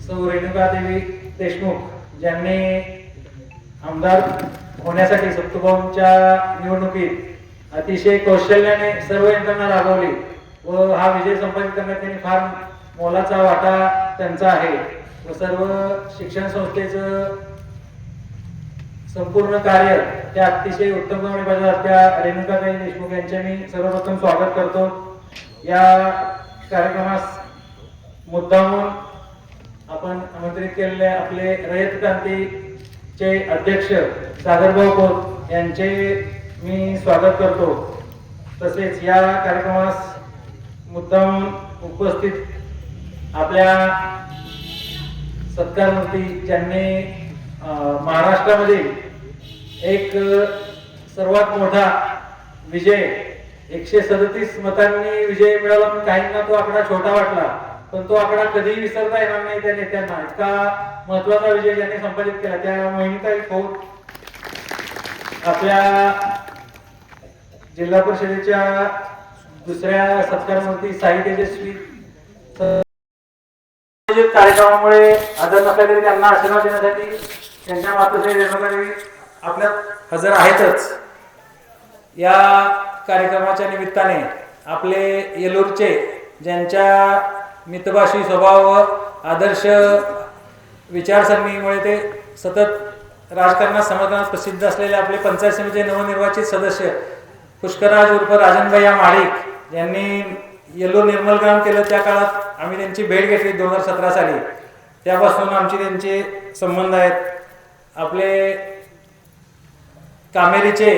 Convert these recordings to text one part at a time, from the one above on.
सौ रेणुकादेवी देशमुख ज्यांनी आमदार होण्यासाठी सप्तभाऊंच्या निवडणुकीत अतिशय कौशल्याने सर्व यंत्रणा राबवली व हा विजय संपादित करण्यात त्यांनी फार मोलाचा वाटा त्यांचा आहे व सर्व शिक्षण संस्थेचं संपूर्ण कार्य त्या अतिशय उत्तमपणे बजावतात त्या रेणुकाताई देशमुख यांचे मी सर्वप्रथम स्वागत करतो। या कार्यक्रमास मुद्दामून आपण आमंत्रित केलेले आपले रयत क्रांतीचे अध्यक्ष सागरभाऊ खोत यांचे मी स्वागत करतो। तसेच या कार्यक्रमास मुद्दामून उपस्थित आपल्या सत्कारमूर्ती ज्यांनी महाराष्ट्रामधील एक सर्वात मोठा विजय 137 मतांनी विजय मिळवला। काहींना तो आकडा छोटा वाटला पण तो आकडा कधीही विसरता येणार नाही त्या नेत्यांना। इतका महत्वाचा विजय ज्यांनी संपादित केला त्या मोहिनीताई खोत आपल्या जिल्हा परिषदेच्या दुसऱ्या सत्कारमूर्ती साई तेजस्वी कार्यक्रमामुळे आदर नसला तरी त्यांना आशीर्वाद देण्यासाठी त्यांच्या मातोश्री रेणुकादेवी आपल्या हजर आहेतच। या कार्यक्रमाच्या निमित्ताने आपले येलूरचे ज्यांच्या मितभाषी स्वभाव व आदर्श विचारसरणीमुळे ते सतत राजकारणात समर्थनात प्रसिद्ध असलेले आपले पंचायत समितीचे नवनिर्वाचित सदस्य पुष्कराज उर्फ राजनभैया महाडिक यांनी येलूर निर्मलग्राम केलं। त्या काळात आम्ही त्यांची भेट घेतली 2017 साली, त्यापासून आमचे त्यांचे संबंध आहेत। आपले कामेरीचे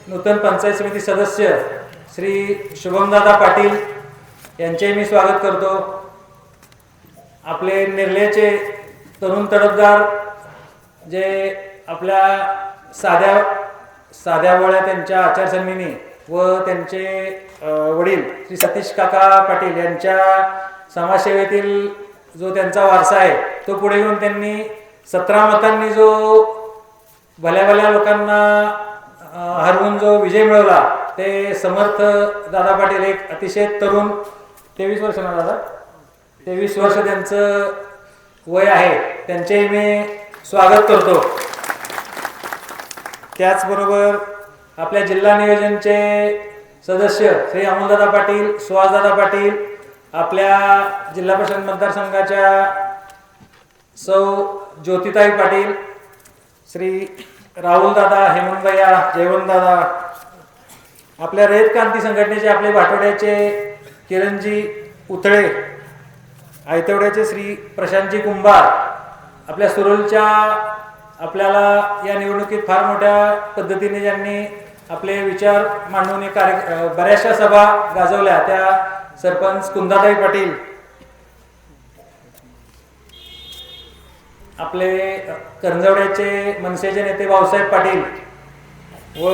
नूतन पंचायत समिती सदस्य श्री शुभमदादा पाटील यांचे मी स्वागत करतो। आपले निर्लेचे तरुण तडफदार जे आपल्या साध्या बोळ्या त्यांच्या आचारसंहितेने व त्यांचे वडील श्री सतीश काका पाटील यांच्या समाजसेवेतील जो त्यांचा वारसा आहे तो पुढे घेऊन त्यांनी 17 मतांनी जो भल्या लोकांना हरवून जो विजय मिळवला ते समर्थ दादा पाटील एक अतिशय तरुण 23 वर्ष ना दादा 23 वर्ष त्यांचं वय आहे, त्यांचे मी स्वागत करतो। त्याचबरोबर आपल्या जिल्हा नियोजनचे सदस्य श्री अमोलदादा पाटील, सुहासदादा पाटील, आपल्या जिल्हा परिषद मतदारसंघाच्या सौ ज्योतिताई पाटील, श्री राहुल दादा, हेमंतभैया, जयवंतदादा, आपल्या रयत क्रांती संघटनेचे आपले भाटवड्याचे किरणजी उथळे, आयतवड्याचे श्री प्रशांतजी कुंभार, आपल्या सुरुलच्या आपल्याला या निवडणुकीत फार मोठ्या पद्धतीने ज्यांनी आपले विचार मांडून बऱ्याचशा सभा गाजवल्या त्या सरपंच कुंदाताई पाटील, आपले करंजवड्याचे मनसेचे नेते भाऊसाहेब पाटील व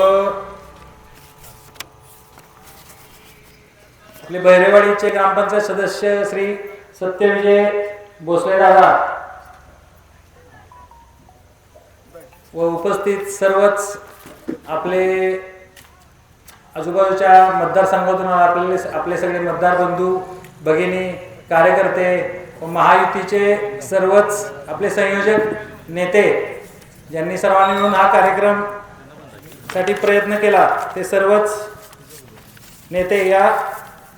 आपले बहिरेवाडीचे ग्रामपंचायत सदस्य श्री सत्यविजय भोसले दादा व उपस्थित सर्वच आपले आजूबाजूच्या मतदारसंघातून आपले सगळे मतदार बंधू भगिनी कार्यकर्ते व महायुतीचे सर्वच आपले संयोजक नेते ज्यांनी सर्वांनी मिळून हा कार्यक्रम साठी प्रयत्न केला ते सर्वच नेते या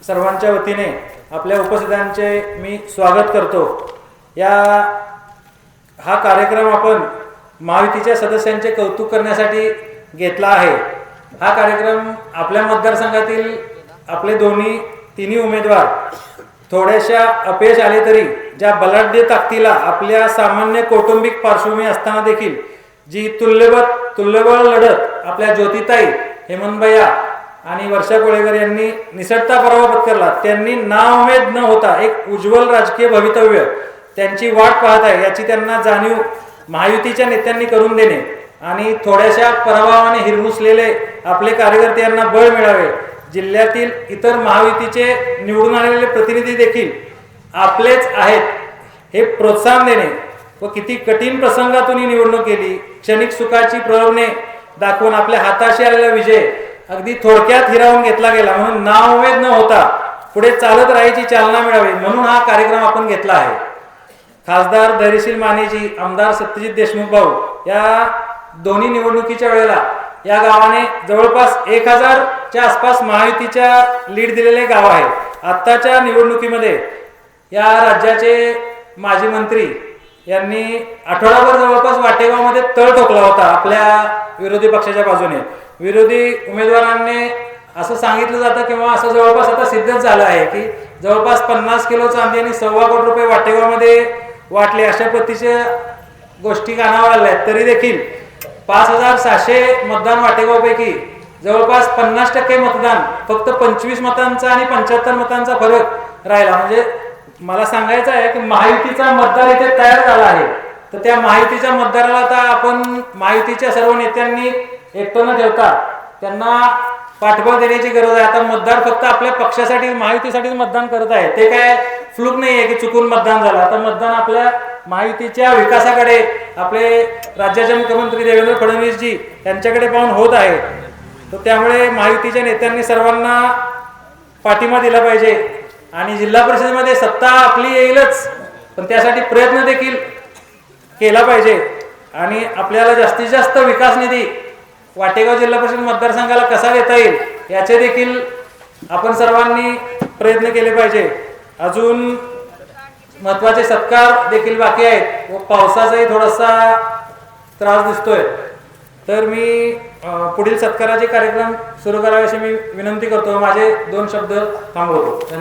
सर्वांच्या वतीने आपल्या उपस्थितांचे मी स्वागत करतो। हा कार्यक्रम आपण महायुतीच्या सदस्यांचे कौतुक करण्यासाठी घेतला आहे। हा कार्यक्रम आपल्या मतदारसंघातील आपले तिन्ही उमेदवार थोड्याशा अपयश आले तरी ज्या बलाढ्य ताकदीला आपल्या सामान्य कौटुंबिक पार्श्वभूमी असताना देखील जी तुल्यबळ लढत आपल्या ज्योतिताई, हेमंतभैया आणि वर्षा कोळेकर यांनी निसटता पराभव पत्करला, त्यांनी नाउमेद न होता एक उज्ज्वल राजकीय भवितव्य त्यांची वाट पाहत आहे याची त्यांना जाणीव महायुतीच्या नेत्यांनी करून देणे आणि थोड्याशा पराभवाने हिरमुसलेले आपले कार्यकर्ते यांना बळ मिळावे, जिल्ह्यातील इतर महायुतीचे निवडून आलेले प्रतिनिधी देखील आपलेच आहेत हे प्रोत्साहन देणे व किती कठीण प्रसंगातून ही निवडणूक केली, क्षणिक सुखाची प्रलोभने दाखवून आपल्या हाताशी आलेला विजय अगदी थोडक्यात हिरावून घेतला गेला म्हणून नाउमेद न होता पुढे चालत राहायची चालना मिळावी म्हणून हा कार्यक्रम आपण घेतला आहे। खासदार धैर्यशील मानेजी, आमदार सत्यजित देशमुख भाऊ या दोन्ही निवडणुकीच्या वेळेला या गावाने जवळपास 1000च्या आसपास महायुतीच्या लीड दिलेले गाव आहे. आत्ताच्या निवडणुकीमध्ये या राज्याचे माजी मंत्री यांनी आठवडाभर जवळपास वाटेगावमध्ये तळ ठोकला होता आपल्या विरोधी पक्षाच्या बाजूने. विरोधी उमेदवारांनी असं सांगितलं जातं किंवा असं जवळपास आता सिद्धच झालं आहे की जवळपास 50 किलो चांदी आणि ₹1.25 कोटी वाटेगावमध्ये वाटले अशा पद्धतीच्या गोष्टी कानावर आल्या आहेत. तरी देखील 5700 मतदान वाटेगावपैकी जवळपास 50% मतदान फक्त 25 मतांचा आणि 75 मतांचा फरक राहिला. म्हणजे मला सांगायचं आहे की महायुतीचा मतदार इथे तयार झाला आहे. तर त्या महायुतीच्या मतदाराला आता आपण महायुतीच्या सर्व नेत्यांनी एकटं न ठेवता त्यांना पाठबळ देण्याची गरज आहे. आता मतदार फक्त आपल्या पक्षासाठी महायुतीसाठीच मतदान करत आहे. ते काय फ्लूक नाही आहे की चुकून मतदान झालं. आता मतदान आपल्या महायुतीच्या विकासाकडे आपले राज्याचे मुख्यमंत्री देवेंद्र फडणवीसजी यांच्याकडे पाहून होत आहे. तर त्यामुळे महायुतीच्या नेत्यांनी सर्वांना पाठिंबा दिला पाहिजे आणि जिल्हा परिषदेमध्ये सत्ता आपली येईलच पण त्यासाठी प्रयत्न देखील केला पाहिजे आणि आपल्याला जास्तीत जास्त विकास निधी वाटेगाव जिल्हा परिषद मतदारसंघाला कसा देता येईल याचे देखील आपण सर्वांनी प्रयत्न केले पाहिजे. अजून महत्त्वाचे सत्कार देखील बाकी आहेत व पावसाचाही थोडासा त्रास दिसतोय. तर मी पुढील सत्काराचे कार्यक्रम सुरू करावे अशी मी विनंती करतो. माझे 2 शब्द थांबवतो.